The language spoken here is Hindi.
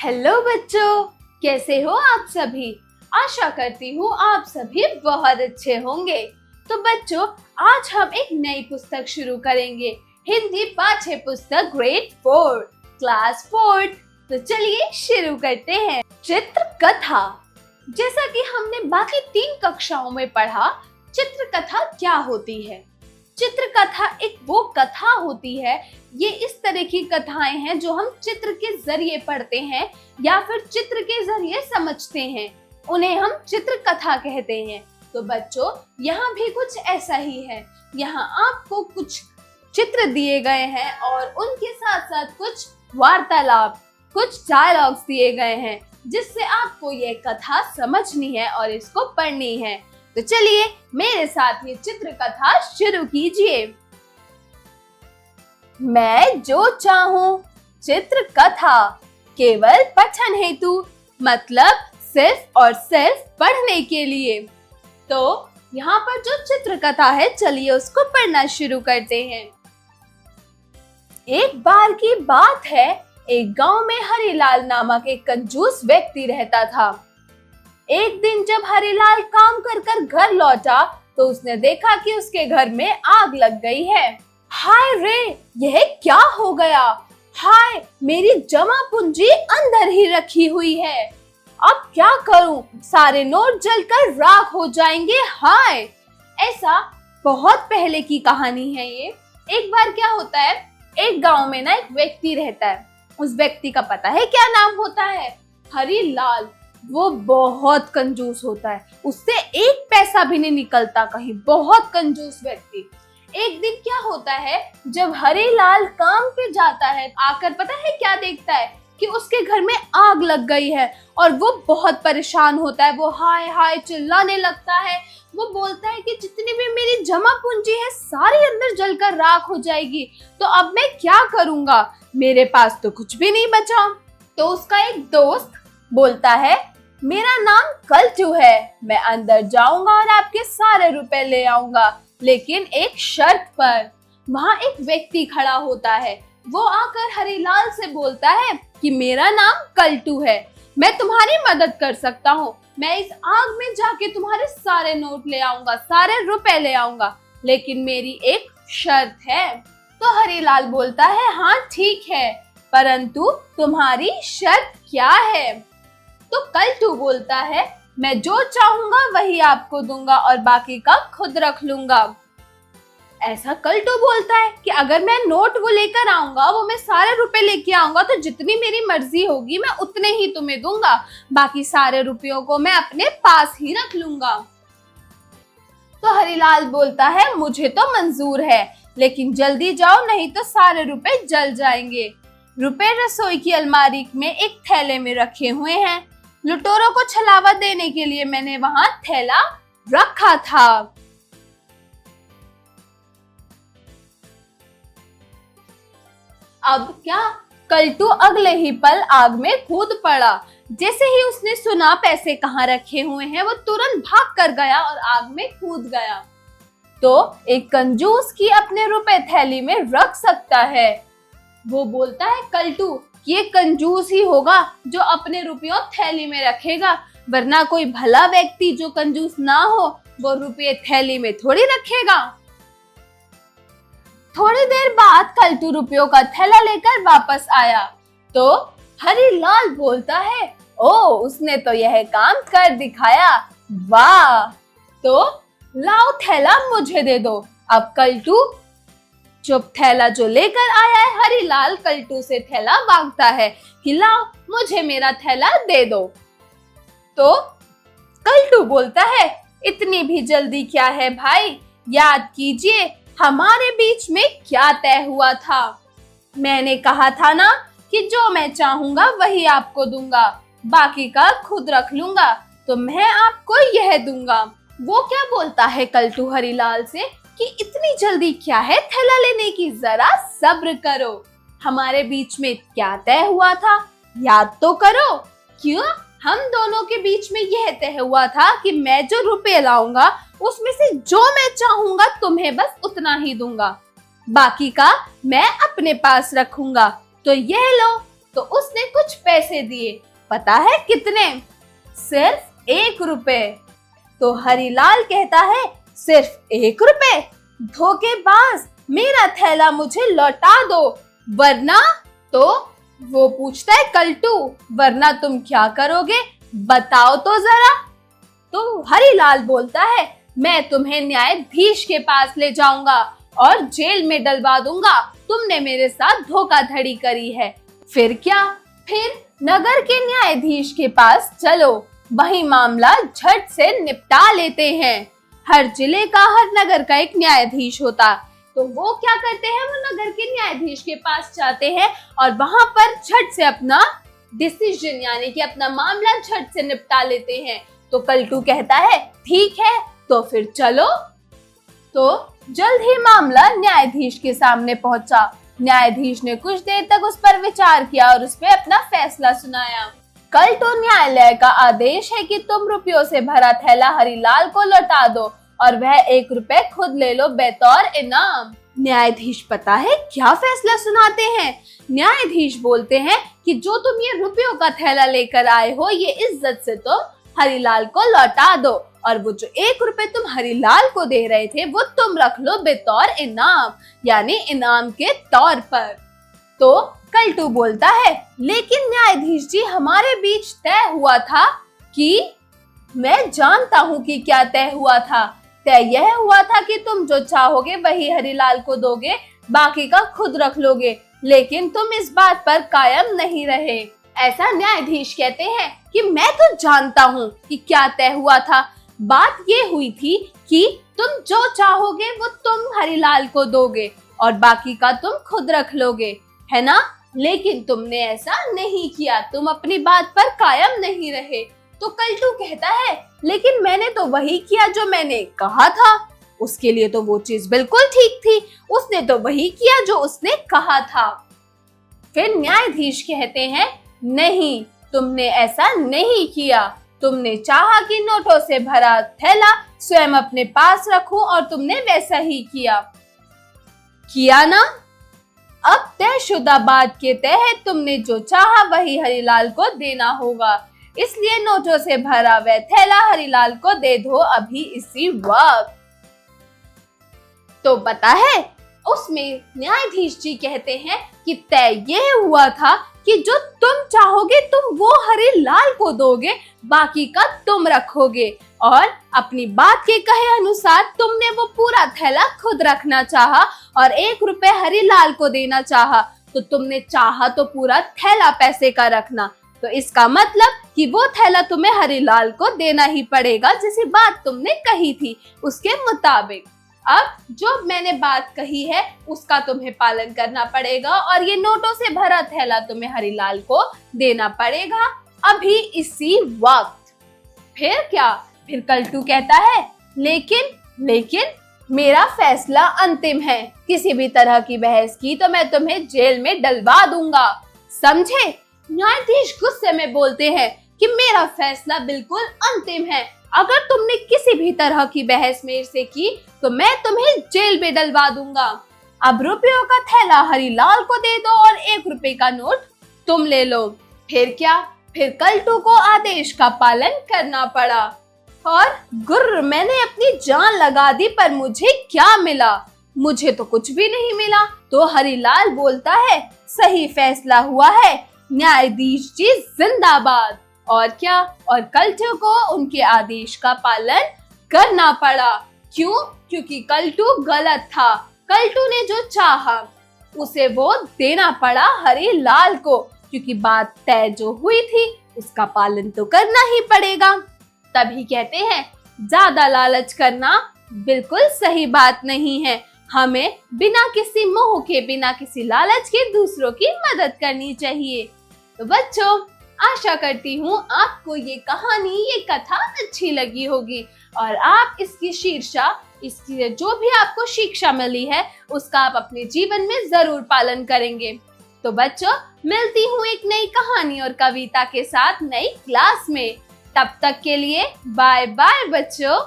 हेलो बच्चों, कैसे हो आप सभी। आशा करती हूँ आप सभी बहुत अच्छे होंगे। तो बच्चों, आज हम एक नई पुस्तक शुरू करेंगे, हिंदी पाठ्य पुस्तक ग्रेड 4 क्लास 4। तो चलिए शुरू करते हैं। चित्र कथा। जैसा कि हमने बाकी 3 कक्षाओं में पढ़ा, चित्र कथा क्या होती है। चित्र कथा एक वो कथा होती है, ये इस तरह की कथाएं हैं जो हम चित्र के जरिए पढ़ते हैं या फिर चित्र के जरिए समझते हैं, उन्हें हम चित्र कथा कहते हैं। तो बच्चों, यहाँ भी कुछ ऐसा ही है। यहाँ आपको कुछ चित्र दिए गए हैं और उनके साथ साथ कुछ वार्तालाप, कुछ डायलॉग्स दिए गए हैं, जिससे आपको ये कथा समझनी है और इसको पढ़नी है। तो चलिए मेरे साथ ये चित्र कथा शुरू कीजिए। मैं जो चाहूं चित्र कथा, केवल पठन हेतु, मतलब सिर्फ और सिर्फ पढ़ने के लिए। तो यहाँ पर जो चित्र कथा है, चलिए उसको पढ़ना शुरू करते हैं। एक बार की बात है, एक गांव में हरिलाल नामक एक कंजूस व्यक्ति रहता था। एक दिन जब हरिलाल काम कर कर घर लौटा तो उसने देखा कि उसके घर में आग लग गई है। हाय रे, यह क्या हो गया। हाय, मेरी जमा पूंजी अंदर ही रखी हुई है। अब क्या करूं, सारे नोट जलकर राख हो जाएंगे। हाय। ऐसा बहुत पहले की कहानी है ये। एक बार क्या होता है, एक गांव में ना एक व्यक्ति रहता है। उस व्यक्ति का पता है क्या नाम होता है? हरिलाल। वो बहुत कंजूस होता है, उससे एक पैसा भी नहीं निकलता कहीं, बहुत कंजूस व्यक्ति। एक दिन क्या होता है, जब हरिलाल काम पे जाता है, आकर पता है क्या देखता है कि उसके घर में आग लग गई है और वो बहुत परेशान होता है। वो हाय हाय चिल्लाने लगता है। वो बोलता है कि जितनी भी मेरी जमा पूंजी है सारी अंदर जलकर राख हो जाएगी, तो अब मैं क्या करूंगा, मेरे पास तो कुछ भी नहीं बचा। तो उसका एक दोस्त बोलता है, मेरा नाम कल्टू है, मैं अंदर जाऊंगा और आपके सारे रुपए ले आऊंगा, लेकिन एक शर्त पर। वहाँ एक व्यक्ति खड़ा होता है। वो आकर हरिलाल से बोलता है कि मेरा नाम कल्टू है, मैं तुम्हारी मदद कर सकता हूँ, मैं इस आग में जाके तुम्हारे सारे नोट ले आऊंगा, सारे रुपए ले आऊंगा, लेकिन मेरी एक शर्त है। तो हरिलाल बोलता है, हाँ ठीक है, परंतु तुम्हारी शर्त क्या है? तो कल्टू बोलता है, मैं जो चाहूंगा वही आपको दूंगा और बाकी का खुद रख लूंगा। ऐसा कल्टू बोलता है कि अगर मैं नोट वो लेकर आऊंगा, वो मैं सारे रुपए लेके आऊंगा, तो जितनी मेरी मर्जी होगी मैं उतने ही तुम्हें दूंगा, बाकी सारे रुपयों को मैं अपने पास ही रख लूंगा। तो हरिलाल बोलता है, मुझे तो मंजूर है, लेकिन जल्दी जाओ नहीं तो सारे रुपए जल जाएंगे। रुपए रसोई की अलमारी में एक थैले में रखे हुए हैं। लुटेरों को छलावा देने के लिए मैंने वहां थैला रखा था। अब क्या, कल्टू अगले ही पल आग में कूद पड़ा। जैसे ही उसने सुना पैसे कहाँ रखे हुए हैं, वो तुरंत भाग कर गया और आग में कूद गया। तो एक कंजूस की अपने रुपए थैली में रख सकता है। वो बोलता है, कल्टू ये कंजूस ही होगा जो अपने रुपयों थैली में रखेगा, वरना कोई भला व्यक्ति जो कंजूस ना हो वो रुपये थैली में थोड़ी रखेगा। थोड़ी देर बाद कल्टू रुपयों का थैला लेकर वापस आया। तो हरिलाल बोलता है, ओ उसने तो यह काम कर दिखाया, वाह। तो लाओ थैला मुझे दे दो। अब कल्टू चुप थैला जो लेकर आया है, हरिलाल कल्टू से थैला मांगता है कि लाओ मुझे मेरा थैला दे दो। तो कल्टू बोलता है, इतनी भी जल्दी क्या है भाई, याद कीजिए हमारे बीच में क्या तय हुआ था। मैंने कहा था ना कि जो मैं चाहूंगा वही आपको दूंगा, बाकी का खुद रख लूंगा, तो मैं आपको यह दूंगा। वो क्या बोलता है कल्टू हरिलाल से कि इतनी जल्दी क्या है थैला लेने की, जरा सब्र करो, हमारे बीच में क्या तय हुआ था याद तो करो। क्यों, हम दोनों के बीच में यह तय हुआ था कि मैं जो रुपए लाऊंगा उसमें से जो मैं चाहूंगा तुम्हें बस उतना ही दूंगा, बाकी का मैं अपने पास रखूंगा। तो यह लो, तो उसने कुछ पैसे दिए। पता है कितने? सिर्फ 1 रुपए। तो हरिलाल कहता है, सिर्फ 1 रुपए? धोखेबाज, मेरा थैला मुझे लौटा दो, वरना। तो वो पूछता है, कल्टू, वरना तुम क्या करोगे, बताओ तो जरा। तो हरिलाल बोलता है, मैं तुम्हें न्यायाधीश के पास ले जाऊंगा और जेल में डलवा दूंगा। तुमने मेरे साथ धोखाधड़ी करी है। फिर क्या? फिर नगर के न्यायाधीश के पास चलो, वही मामला झट से निपटा लेते हैं। हर जिले का, हर नगर का एक न्यायाधीश होता। तो वो क्या करते हैं, वो नगर के न्यायाधीश के पास जाते हैं और वहां पर झट से अपना डिसीजन यानी कि अपना मामला झट से निपटा लेते हैं। तो कल्टू कहता है, ठीक है, तो फिर चलो। तो जल्द ही मामला न्यायाधीश के सामने पहुंचा। न्यायाधीश ने कुछ देर तक उस पर विचार किया और उस पर अपना फैसला सुनाया। कल तो न्यायालय का आदेश है कि तुम रुपयों से भरा थैला हरिलाल को लौटा दो और वह 1 रुपए खुद ले लो बतौर इनाम। न्यायाधीश पता है क्या फैसला सुनाते हैं? न्यायाधीश बोलते हैं कि जो तुम ये रुपयों का थैला लेकर आए हो, ये इज्जत से तुम हरिलाल को लौटा दो और वो जो 1 रुपए तुम हरिलाल को दे रहे थे वो तुम रख लो बतौर इनाम, यानी इनाम के तौर पर। तो कल्टू बोलता है, लेकिन न्यायाधीश जी, हमारे बीच तय हुआ था कि मैं जानता हूँ कि क्या तय हुआ था। तय यह हुआ था कि तुम जो चाहोगे वही हरिलाल को दोगे, बाकी का खुद रख लोगे, लेकिन तुम इस बात पर कायम नहीं रहे। ऐसा न्यायाधीश कहते हैं कि मैं तो जानता हूँ कि क्या तय हुआ था। बात ये हुई थी कि तुम जो चाहोगे वो तुम हरिलाल को दोगे और बाकी का तुम खुद रख लोगे, है ना? लेकिन तुमने ऐसा नहीं किया, तुम अपनी बात पर कायम नहीं रहे। तो कल्टू कहता है, लेकिन मैंने तो वही किया जो मैंने कहा था। उसके लिए तो वो चीज बिल्कुल ठीक थी, उसने तो वही किया जो उसने कहा था। फिर न्यायाधीश कहते हैं, नहीं, तुमने ऐसा नहीं किया। तुमने चाहा कि नोटों से भरा थैला स्वयं अपने पास रखूं और तुमने वैसा ही किया ना? अब तयशुदा बात के तहत तुमने जो चाहा वही हरिलाल को देना होगा, इसलिए नोटों से भरा वह थैला हरिलाल को दे दो अभी इसी वक्त। तो पता है, उसमें न्यायाधीश जी कहते हैं कि तय यह हुआ था कि जो तुम चाहोगे तुम वो हरिलाल को दोगे, बाकी का तुम रखोगे और अपनी बात के कहे अनुसार तुमने वो पूरा थैला खुद रखना चाहा और 1 रुपए हरिलाल को देना चाहा। तो तुमने चाहा तो पूरा थैला पैसे का रखना, तो इसका मतलब कि वो थैला तुम्हें हरिलाल को देना ही पड़ेगा, जैसी बात तुमने कही थी उसके मुताबिक। अब जो मैंने बात कही है उसका तुम्हें पालन करना पड़ेगा और ये नोटों से भरा थैला तुम्हें हरिलाल को देना पड़ेगा अभी इसी वक्त। फिर क्या? फिर कल्टू कहता है, लेकिन मेरा फैसला अंतिम है। किसी भी तरह की बहस की तो मैं तुम्हें जेल में डलवा दूंगा, समझे? न्यायाधीश गुस्से में बोलते हैं कि मेरा फैसला बिल्कुल अंतिम है। अगर तुमने किसी भी तरह की बहस मेरे से की तो मैं तुम्हें जेल में डलवा दूंगा। अब रुपयों का थैला हरिलाल को दे दो और 1 रुपए का नोट तुम ले लो। फिर क्या? फिर कल्टू को आदेश का पालन करना पड़ा और गुर्र, मैंने अपनी जान लगा दी, पर मुझे क्या मिला? मुझे तो कुछ भी नहीं मिला। तो हरिलाल बोलता है, सही फैसला हुआ है, न्यायाधीश जी जिंदाबाद। और क्या? और कल्टू को उनके आदेश का पालन करना पड़ा। क्यों? क्योंकि कल्टू गलत था। कल्टू ने जो चाहा उसे वो देना पड़ा हरिलाल को, क्योंकि बात तय जो हुई थी उसका पालन तो करना ही पड़ेगा। तभी कहते हैं, ज्यादा लालच करना बिल्कुल सही बात नहीं है। हमें बिना किसी मोह के, बिना किसी लालच के दूसरों की मदद करनी चाहिए। तो बच्चों, आशा करती हूँ आपको ये कहानी, ये कथा अच्छी लगी होगी और आप इसकी शीर्षा, इसकी जो भी आपको शिक्षा मिली है उसका आप अपने जीवन में जरूर पालन करेंगे। तो बच्चों, मिलती हूँ एक नई कहानी और कविता के साथ नई क्लास में। तब तक के लिए बाय बाय बच्चों।